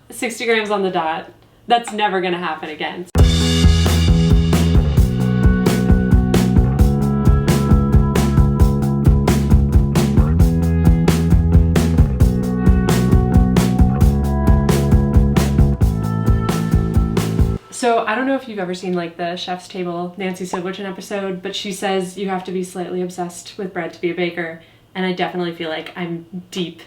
60 grams on the dot. That's never gonna happen again. So I don't know if you've ever seen like the Chef's Table Nancy Silverton episode, but she says you have to be slightly obsessed with bread to be a baker. And I definitely feel like I'm deep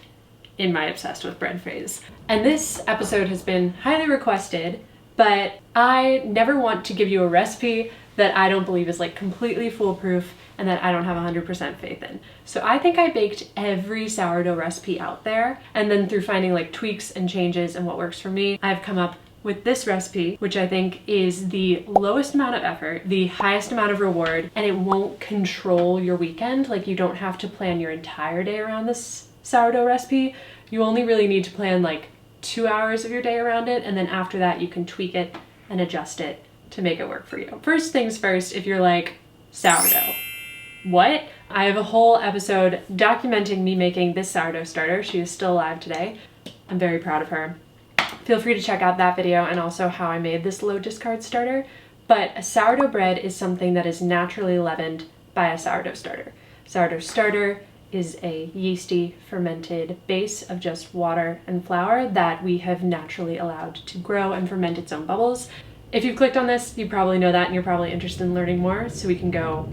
in my obsessed with bread phase. And this episode has been highly requested, but I never want to give you a recipe that I don't believe is like completely foolproof and that I don't have 100% faith in. So I think I baked every sourdough recipe out there, and then through finding like tweaks and changes and what works for me, I've come up with this recipe, which I think is the lowest amount of effort, the highest amount of reward, and it won't control your weekend. Like, you don't have to plan your entire day around this sourdough recipe. You only really need to plan like 2 hours of your day around it, and then after that you can tweak it and adjust it to make it work for you. First things first, if you're like, sourdough, what? I have a whole episode documenting me making this sourdough starter. She is still alive today. I'm very proud of her. Feel free to check out that video and also how I made this low discard starter. But a sourdough bread is something that is naturally leavened by a sourdough starter. Sourdough starter is a yeasty fermented base of just water and flour that we have naturally allowed to grow and ferment its own bubbles. If you've clicked on this, you probably know that and you're probably interested in learning more, so we can go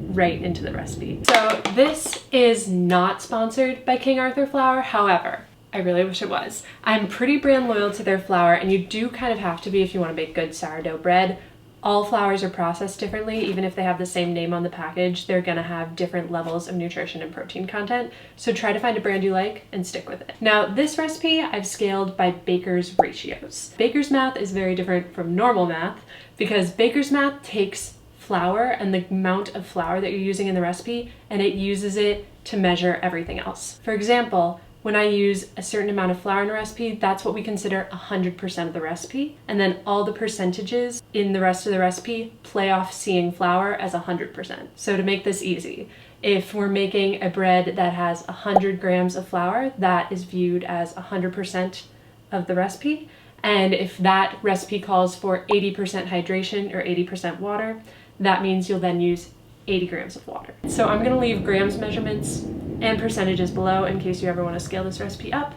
right into the recipe. So this is not sponsored by King Arthur Flour, however, I really wish it was. I'm pretty brand loyal to their flour, and you do kind of have to be if you want to bake good sourdough bread. All flours are processed differently. Even if they have the same name on the package, they're gonna have different levels of nutrition and protein content. So try to find a brand you like and stick with it. Now, this recipe I've scaled by baker's ratios. Baker's math is very different from normal math because baker's math takes flour and the amount of flour that you're using in the recipe, and it uses it to measure everything else. For example, when I use a certain amount of flour in a recipe, that's what we consider 100% of the recipe. And then all the percentages in the rest of the recipe play off seeing flour as 100%. So to make this easy, if we're making a bread that has 100 grams of flour, that is viewed as 100% of the recipe. And if that recipe calls for 80% hydration or 80% water, that means you'll then use 80 grams of water. So I'm gonna leave grams measurements and percentages below in case you ever want to scale this recipe up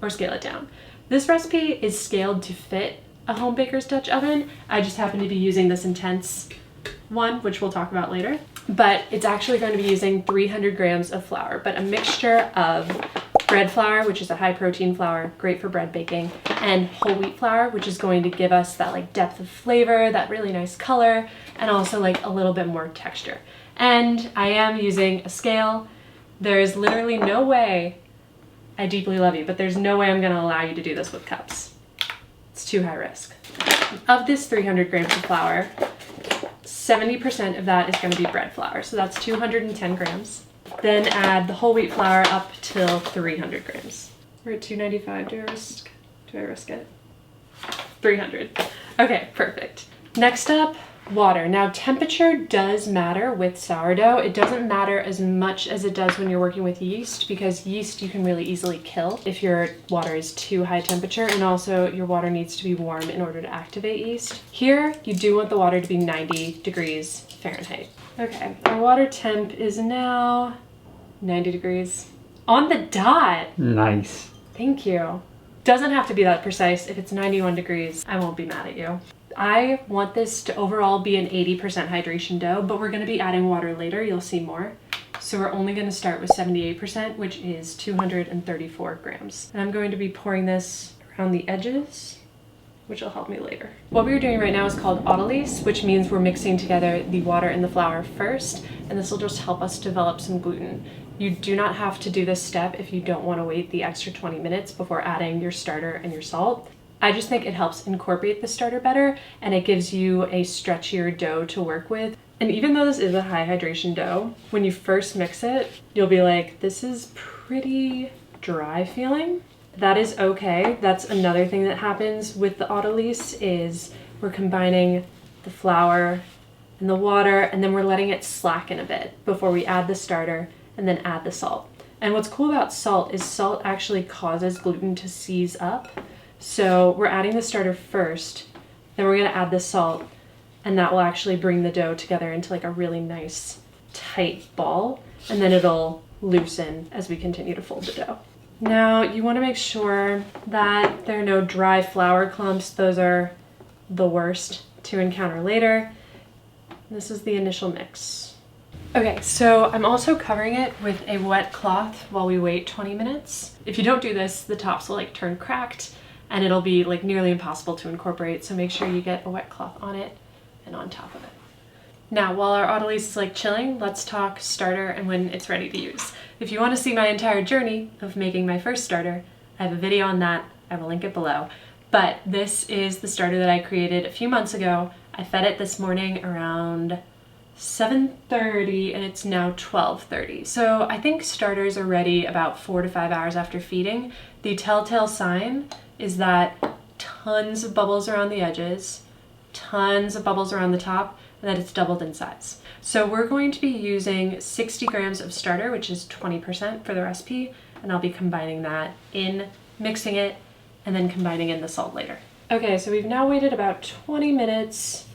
or scale it down. This recipe is scaled to fit a home baker's Dutch oven. I just happen to be using this intense one, which we'll talk about later. But it's actually going to be using 300 grams of flour, but a mixture of bread flour, which is a high protein flour, great for bread baking, and whole wheat flour, which is going to give us that like depth of flavor, that really nice color, and also like a little bit more texture. And I am using a scale. There is literally no way, I deeply love you, but there's no way I'm gonna allow you to do this with cups. It's too high risk. Of this 300 grams of flour, 70% of that is gonna be bread flour, so that's 210 grams. Then add the whole wheat flour up till 300 grams. We're at 295, do I risk it? 300. Okay, perfect. Next up, water. Now, temperature does matter with sourdough. It doesn't matter as much as it does when you're working with yeast, because yeast you can really easily kill if your water is too high temperature, and also your water needs to be warm in order to activate yeast. Here, you do want the water to be 90 degrees Fahrenheit. Okay, our water temp is now 90 degrees. On the dot! Nice. Thank you. Doesn't have to be that precise. If it's 91 degrees, I won't be mad at you. I want this to overall be an 80% hydration dough, but we're gonna be adding water later, you'll see more. So we're only gonna start with 78%, which is 234 grams. And I'm going to be pouring this around the edges, which will help me later. What we're doing right now is called Autolyse, which means we're mixing together the water and the flour first, and this will just help us develop some gluten. You do not have to do this step if you don't wanna wait the extra 20 minutes before adding your starter and your salt. I just think it helps incorporate the starter better, and it gives you a stretchier dough to work with. And even though this is a high hydration dough, when you first mix it, you'll be like, this is pretty dry feeling. That is okay. That's another thing that happens with the Autolyse is we're combining the flour and the water, and then we're letting it slacken a bit before we add the starter and then add the salt. And what's cool about salt is salt actually causes gluten to seize up. So we're adding the starter first, then we're gonna add the salt, and that will actually bring the dough together into like a really nice tight ball, and then it'll loosen as we continue to fold the dough. Now you wanna make sure that there are no dry flour clumps. Those are the worst to encounter later. This is the initial mix. Okay, so I'm also covering it with a wet cloth while we wait 20 minutes. If you don't do this, the tops will like turn cracked and it'll be like nearly impossible to incorporate. So make sure you get a wet cloth on it and on top of it. Now, while our Autolyse is like chilling, let's talk starter and when it's ready to use. If you want to see my entire journey of making my first starter, I have a video on that. I will link it below. But this is the starter that I created a few months ago. I fed it this morning around 7:30 and it's now 12:30. So I think starters are ready about 4 to 5 hours after feeding. The telltale sign is that tons of bubbles around the edges, tons of bubbles around the top, and that it's doubled in size. So we're going to be using 60 grams of starter, which is 20% for the recipe, and I'll be combining that in, mixing it, and then combining in the salt later. Okay, so we've now waited about 20 minutes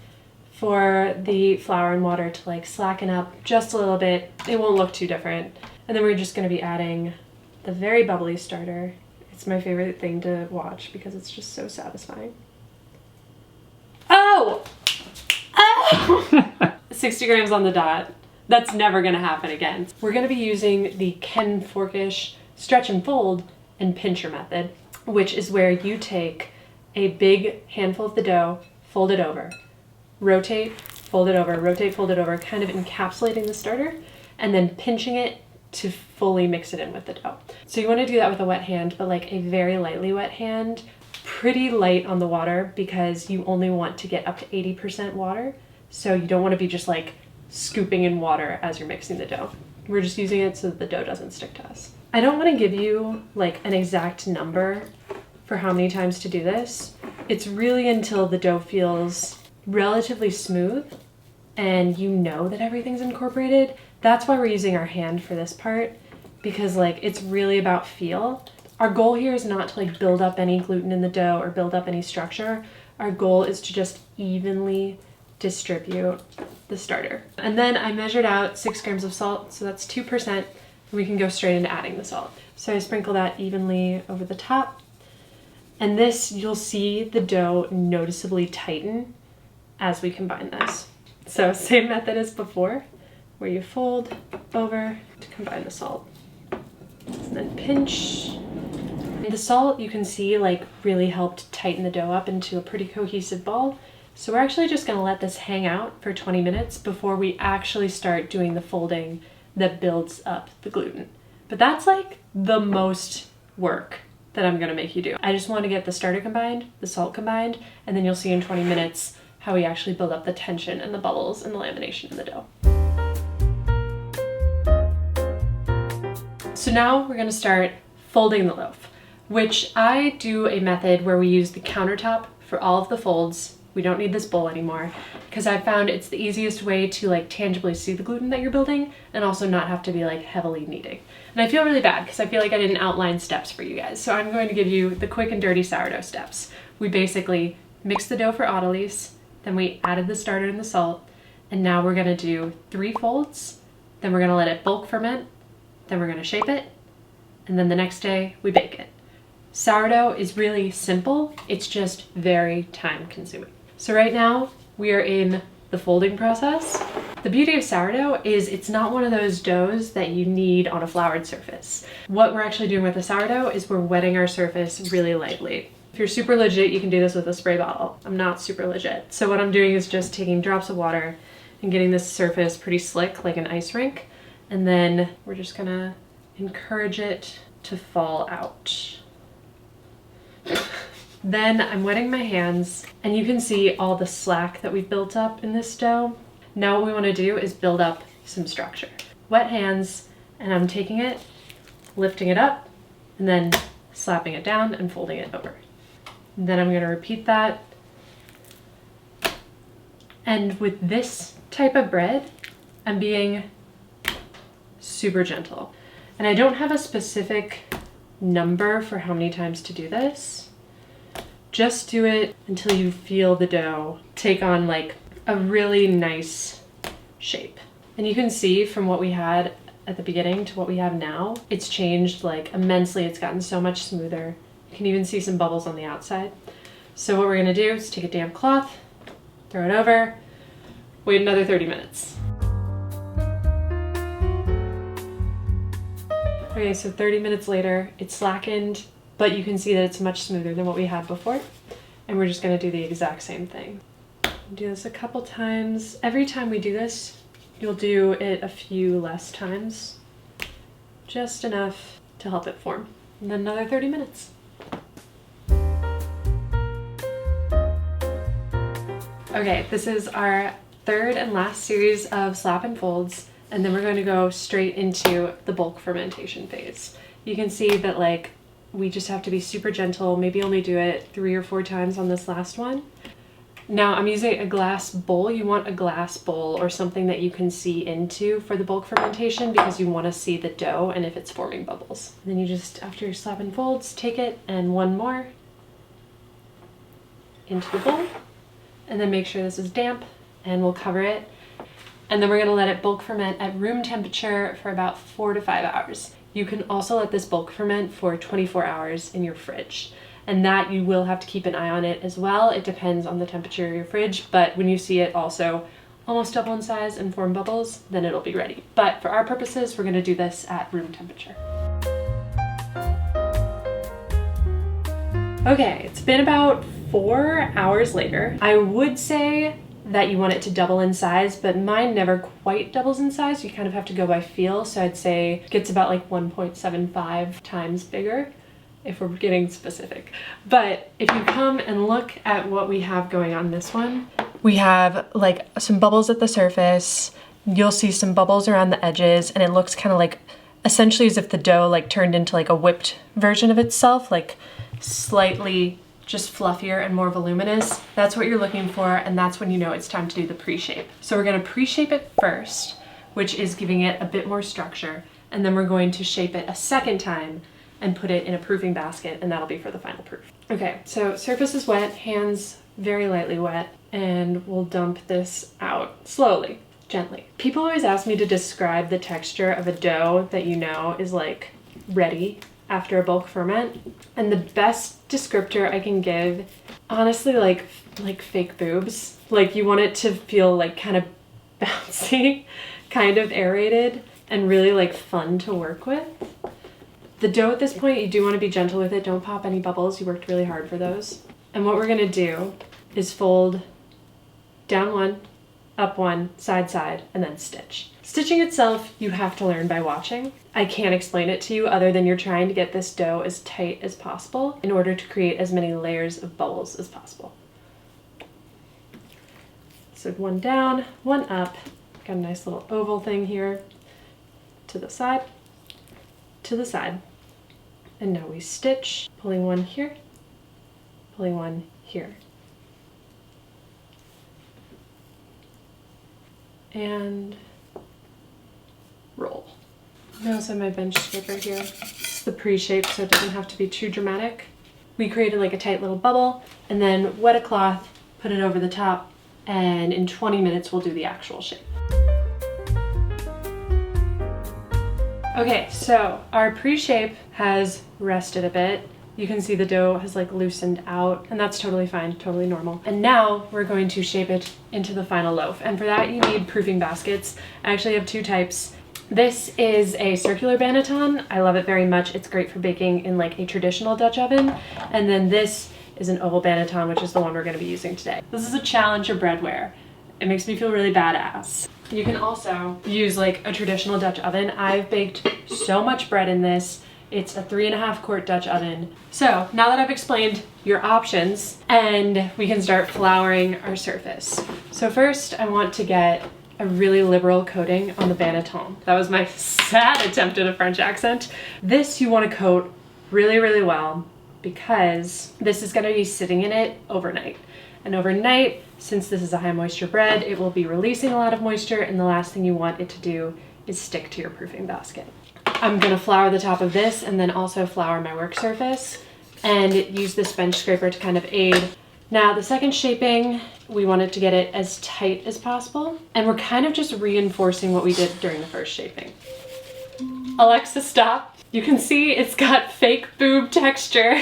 for the flour and water to like slacken up just a little bit. It won't look too different. And then we're just gonna be adding the very bubbly starter. It's my favorite thing to watch because it's just so satisfying. Oh! Oh! 60 grams on the dot. That's never gonna happen again. We're gonna be using the Ken Forkish stretch and fold and pincher method, which is where you take a big handful of the dough, fold it over, rotate, fold it over, kind of encapsulating the starter, and then pinching it to fully mix it in with the dough. So you want to do that with a wet hand, but like a very lightly wet hand, pretty light on the water because you only want to get up to 80% water. So you don't want to be just like scooping in water as you're mixing the dough. We're just using it so that the dough doesn't stick to us. I don't want to give you like an exact number for how many times to do this. It's really until the dough feels relatively smooth and you know that everything's incorporated. That's why we're using our hand for this part, because like it's really about feel. Our goal here is not to like build up any gluten in the dough or build up any structure. Our goal is to just evenly distribute the starter. And then I measured out 6 grams of salt, so that's 2%, and we can go straight into adding the salt. So I sprinkle that evenly over the top. And this, you'll see the dough noticeably tighten as we combine this. So same method as before, where you fold over to combine the salt. And then pinch. The salt, you can see, like really helped tighten the dough up into a pretty cohesive ball. So we're actually just gonna let this hang out for 20 minutes before we actually start doing the folding that builds up the gluten. But that's like the most work that I'm gonna make you do. I just wanna get the starter combined, the salt combined, and then you'll see in 20 minutes how we actually build up the tension and the bubbles and the lamination in the dough. So now we're gonna start folding the loaf, which I do a method where we use the countertop for all of the folds. We don't need this bowl anymore because I found it's the easiest way to like tangibly see the gluten that you're building and also not have to be like heavily kneading. And I feel really bad because I feel like I didn't outline steps for you guys. So I'm going to give you the quick and dirty sourdough steps. We basically mixed the dough for Autolyse, then we added the starter and the salt, and now we're gonna do 3 folds, then we're gonna let it bulk ferment, then we're gonna shape it, and then the next day we bake it. Sourdough is really simple, it's just very time consuming. So right now we are in the folding process. The beauty of sourdough is it's not one of those doughs that you knead on a floured surface. What we're actually doing with the sourdough is we're wetting our surface really lightly. If you're super legit, you can do this with a spray bottle. I'm not super legit. So what I'm doing is just taking drops of water and getting this surface pretty slick like an ice rink. And then we're just gonna encourage it to fall out. Then I'm wetting my hands and you can see all the slack that we've built up in this dough. Now what we want to do is build up some structure. Wet hands, and I'm taking it, lifting it up, and then slapping it down and folding it over. And then I'm going to repeat that. And with this type of bread, I'm being super gentle. And I don't have a specific number for how many times to do this. Just do it until you feel the dough take on like a really nice shape. And you can see from what we had at the beginning to what we have now, it's changed like immensely. It's gotten so much smoother. You can even see some bubbles on the outside. So what we're gonna do is take a damp cloth, throw it over, wait another 30 minutes. Okay, so 30 minutes later, it's slackened, but you can see that it's much smoother than what we had before. And we're just gonna do the exact same thing. Do this a couple times. Every time we do this, you'll do it a few less times, just enough to help it form. And then another 30 minutes. Okay, this is our third and last series of slap and folds, and then we're going to go straight into the bulk fermentation phase. You can see that like we just have to be super gentle, maybe only do it 3 or 4 times on this last one. Now I'm using a glass bowl. You want a glass bowl or something that you can see into for the bulk fermentation because you want to see the dough and if it's forming bubbles. And then you just, after your slap and folds, take it and one more into the bowl, and then make sure this is damp, and we'll cover it. And then we're going to let it bulk ferment at room temperature for about 4 to 5 hours. You can also let this bulk ferment for 24 hours in your fridge. And that you will have to keep an eye on it as well. It depends on the temperature of your fridge, but when you see it also almost double in size and form bubbles, then it'll be ready. But for our purposes, we're gonna do this at room temperature. Okay, it's been about 4 hours later. I would say that you want it to double in size, but mine never quite doubles in size. You kind of have to go by feel. So I'd say it gets about like 1.75 times bigger, if we're getting specific. But if you come and look at what we have going on this one, we have like some bubbles at the surface. You'll see some bubbles around the edges, and it looks kind of like essentially as if the dough like turned into like a whipped version of itself, like slightly just fluffier and more voluminous. That's what you're looking for, and that's when you know it's time to do the pre-shape. So we're gonna pre-shape it first, which is giving it a bit more structure, and then we're going to shape it a second time and put it in a proofing basket, and that'll be for the final proof. Okay, so surface is wet, hands very lightly wet, and we'll dump this out slowly, gently. People always ask me to describe the texture of a dough that you know is like ready after a bulk ferment, and the best descriptor I can give, honestly, like fake boobs. Like you want it to feel like kind of bouncy, kind of aerated, and really like fun to work with. The dough at this point, you do want to be gentle with it. Don't pop any bubbles. You worked really hard for those. And what we're going to do is fold down one, up one, side, side, and then stitch. Stitching itself, you have to learn by watching. I can't explain it to you other than you're trying to get this dough as tight as possible in order to create as many layers of bubbles as possible. So one down, one up. Got a nice little oval thing here. To the side, to the side. And now we stitch, pulling one here, pulling one here. And roll. I also have my bench scraper here. It's the pre-shape, so it doesn't have to be too dramatic. We created like a tight little bubble, and then wet a cloth, put it over the top, and in 20 minutes we'll do the actual shape. Okay, so our pre-shape has rested a bit. You can see the dough has like loosened out, and that's totally fine, totally normal. And now we're going to shape it into the final loaf. And for that you need proofing baskets. I actually have 2 types. This is a circular banneton. I love it very much. It's great for baking in like a traditional Dutch oven. And then this is an oval banneton, which is the one we're gonna be using today. This is a Challenger breadware. It makes me feel really badass. You can also use like a traditional Dutch oven. I've baked so much bread in this. It's a 3.5 quart Dutch oven. So now that I've explained your options, and we can start flouring our surface. So first I want to get a really liberal coating on the banneton. That was my sad attempt at a French accent. This you want to coat really, really well because this is going to be sitting in it overnight. And overnight, since this is a high moisture bread, it will be releasing a lot of moisture, and the last thing you want it to do is stick to your proofing basket. I'm gonna flour the top of this and then also flour my work surface and use this bench scraper to kind of aid. Now the second shaping, we wanted to get it as tight as possible, and we're kind of just reinforcing what we did during the first shaping. Alexa, stop. You can see it's got fake boob texture.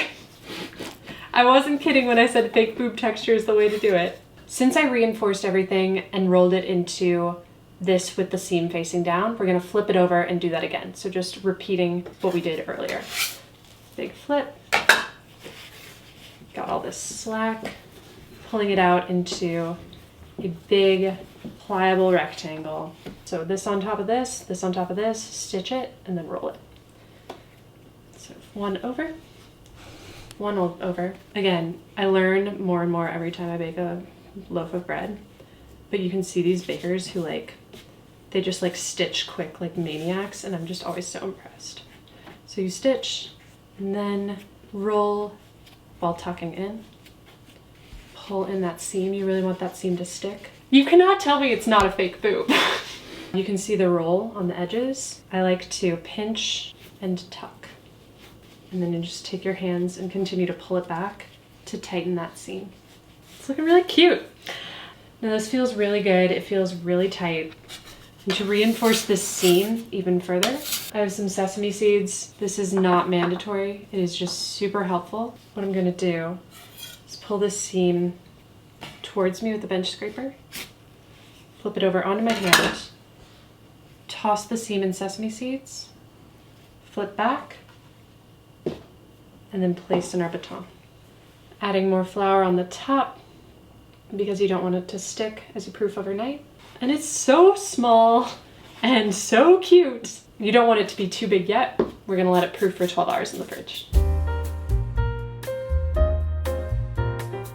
I wasn't kidding when I said fake boob texture is the way to do it. Since I reinforced everything and rolled it into this with the seam facing down, we're gonna flip it over and do that again. So just repeating what we did earlier. Big flip. Got all this slack, pulling it out into a big pliable rectangle. So this on top of this on top of this, stitch it, and then roll it. So one over. Again, I learn more and more every time I bake a loaf of bread, but you can see these bakers who they just stitch quick like maniacs, and I'm just always so impressed. So you stitch and then roll while tucking in. Pull in that seam. You really want that seam to stick. You cannot tell me it's not a fake boob. You can see the roll on the edges. I like to pinch and tuck. And then you just take your hands and continue to pull it back to tighten that seam. It's looking really cute. Now this feels really good. It feels really tight. And to reinforce this seam even further, I have some sesame seeds. This is not mandatory. It is just super helpful. What I'm gonna do is pull this seam towards me with the bench scraper, flip it over onto my hand, toss the seam in sesame seeds, flip back, and then place in our baton. Adding more flour on the top because you don't want it to stick as you proof overnight. And it's so small and so cute. You don't want it to be too big yet. We're gonna let it proof for 12 hours in the fridge.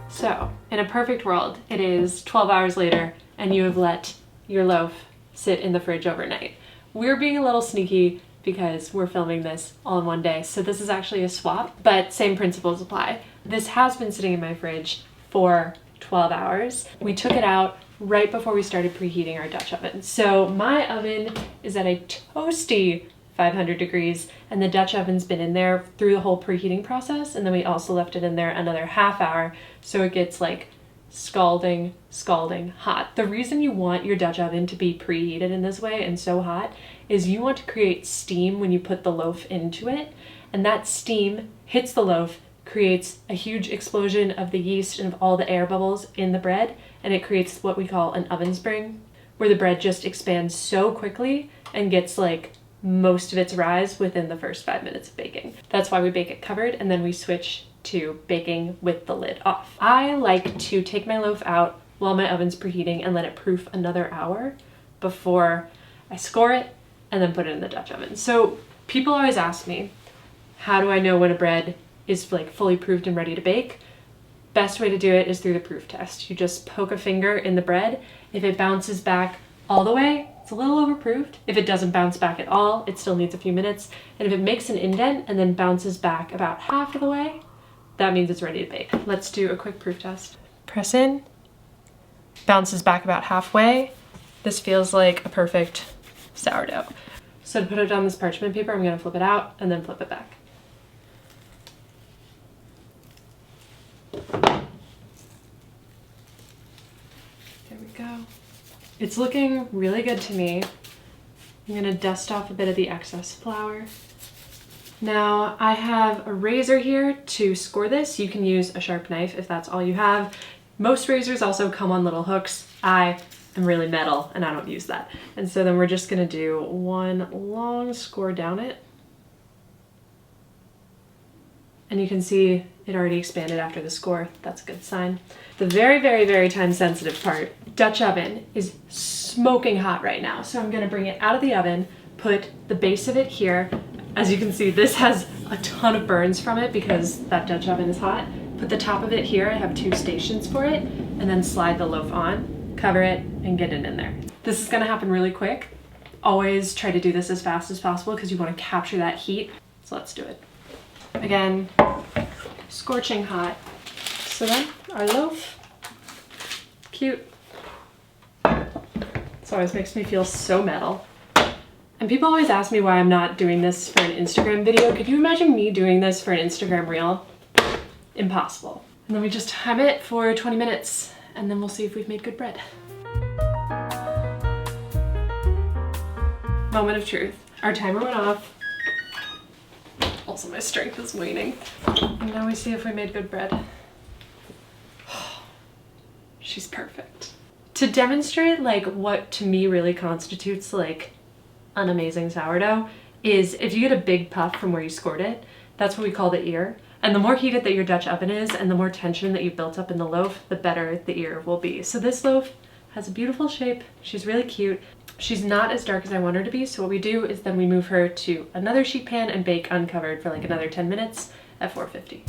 So, in a perfect world, it is 12 hours later and you have let your loaf sit in the fridge overnight. We're being a little sneaky because we're filming this all in one day. So this is actually a swap, but same principles apply. This has been sitting in my fridge for 12 hours. We took it out right before we started preheating our Dutch oven. So my oven is at a toasty 500 degrees and the Dutch oven's been in there through the whole preheating process, and then we also left it in there another half hour so it gets scalding hot. The reason you want your Dutch oven to be preheated in this way and so hot is you want to create steam when you put the loaf into it, and that steam hits the loaf, creates a huge explosion of the yeast and of all the air bubbles in the bread, and it creates what we call an oven spring, where the bread just expands so quickly and gets most of its rise within the first 5 minutes of baking. That's why we bake it covered, and then we switch to baking with the lid off. I like to take my loaf out while my oven's preheating and let it proof another hour before I score it and then put it in the Dutch oven. So people always ask me, how do I know when a bread is fully proofed and ready to bake? Best way to do it is through the proof test. You just poke a finger in the bread. If it bounces back all the way, it's a little overproofed. If it doesn't bounce back at all, it still needs a few minutes. And if it makes an indent and then bounces back about half of the way, that means it's ready to bake. Let's do a quick proof test. Press in, bounces back about halfway. This feels like a perfect sourdough. So to put it on this parchment paper, I'm gonna flip it out and then flip it back. There we go. It's looking really good to me. I'm gonna dust off a bit of the excess flour. Now I have a razor here to score this. You can use a sharp knife if that's all you have. Most razors also come on little hooks. I am really metal and I don't use that. And so then we're just gonna do one long score down it. And you can see it already expanded after the score. That's a good sign. The very, very, very time sensitive part, Dutch oven is smoking hot right now. So I'm gonna bring it out of the oven, put the base of it here. As you can see, this has a ton of burns from it because that Dutch oven is hot. Put the top of it here, I have 2 stations for it, and then slide the loaf on, cover it, and get it in there. This is gonna happen really quick. Always try to do this as fast as possible because you wanna capture that heat. So let's do it. Again, scorching hot. So then, our loaf, cute. This always makes me feel so metal. And people always ask me why I'm not doing this for an Instagram video. Could you imagine me doing this for an Instagram reel? Impossible. And then we just time it for 20 minutes and then we'll see if we've made good bread. Moment of truth. Our timer went off. Also, my strength is waning. And now we see if we made good bread. She's perfect. To demonstrate like what to me really constitutes like an amazing sourdough is if you get a big puff from where you scored it, that's what we call the ear. And the more heated that your Dutch oven is and the more tension that you've built up in the loaf, the better the ear will be. So this loaf has a beautiful shape. She's really cute. She's not as dark as I want her to be, so what we do is then we move her to another sheet pan and bake uncovered for like another 10 minutes at 450.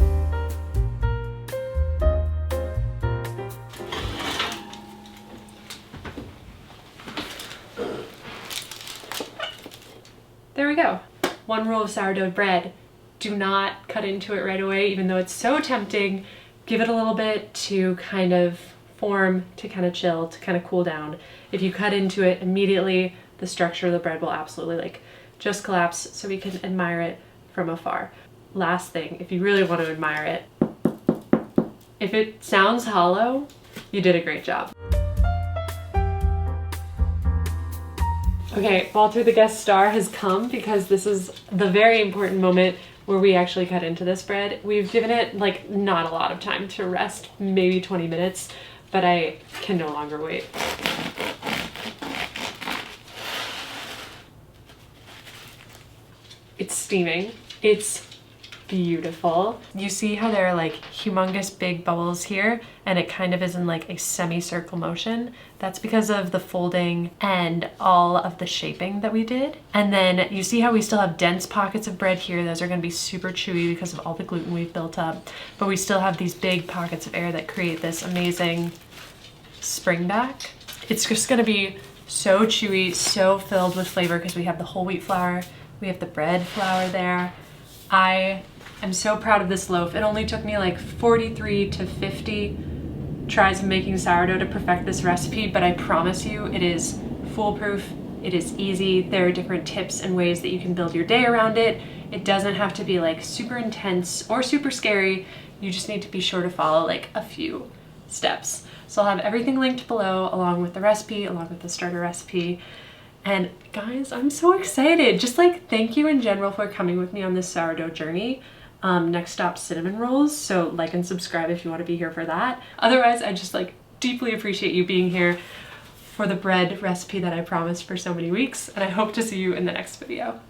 There we go. One rule of sourdough bread. Do not cut into it right away, even though it's so tempting. Give it a little bit to kind of form, to kind of chill, to kind of cool down. If you cut into it immediately, the structure of the bread will absolutely like just collapse, so we can admire it from afar. Last thing, if you really want to admire it, if it sounds hollow, you did a great job. Okay, Walter the guest star has come because this is the very important moment where we actually cut into this bread. We've given it like not a lot of time to rest, maybe 20 minutes, but I can no longer wait. It's steaming. It's beautiful. You see how there are like humongous big bubbles here and it kind of is in like a semicircle motion? That's because of the folding and all of the shaping that we did. And then you see how we still have dense pockets of bread here. Those are going to be super chewy because of all the gluten we've built up. But we still have these big pockets of air that create this amazing spring back. It's just going to be so chewy, so filled with flavor because we have the whole wheat flour, we have the bread flour there. I am so proud of this loaf. It only took me like 43 to 50 tries of making sourdough to perfect this recipe, but I promise you it is foolproof. It is easy. There are different tips and ways that you can build your day around it. It doesn't have to be like super intense or super scary. You just need to be sure to follow like a few steps. So I'll have everything linked below along with the recipe, along with the starter recipe. And guys, I'm so excited. Just like thank you in general for coming with me on this sourdough journey. Next stop, cinnamon rolls. So like and subscribe if you want to be here for that. Otherwise, I just like deeply appreciate you being here for the bread recipe that I promised for so many weeks. And I hope to see you in the next video.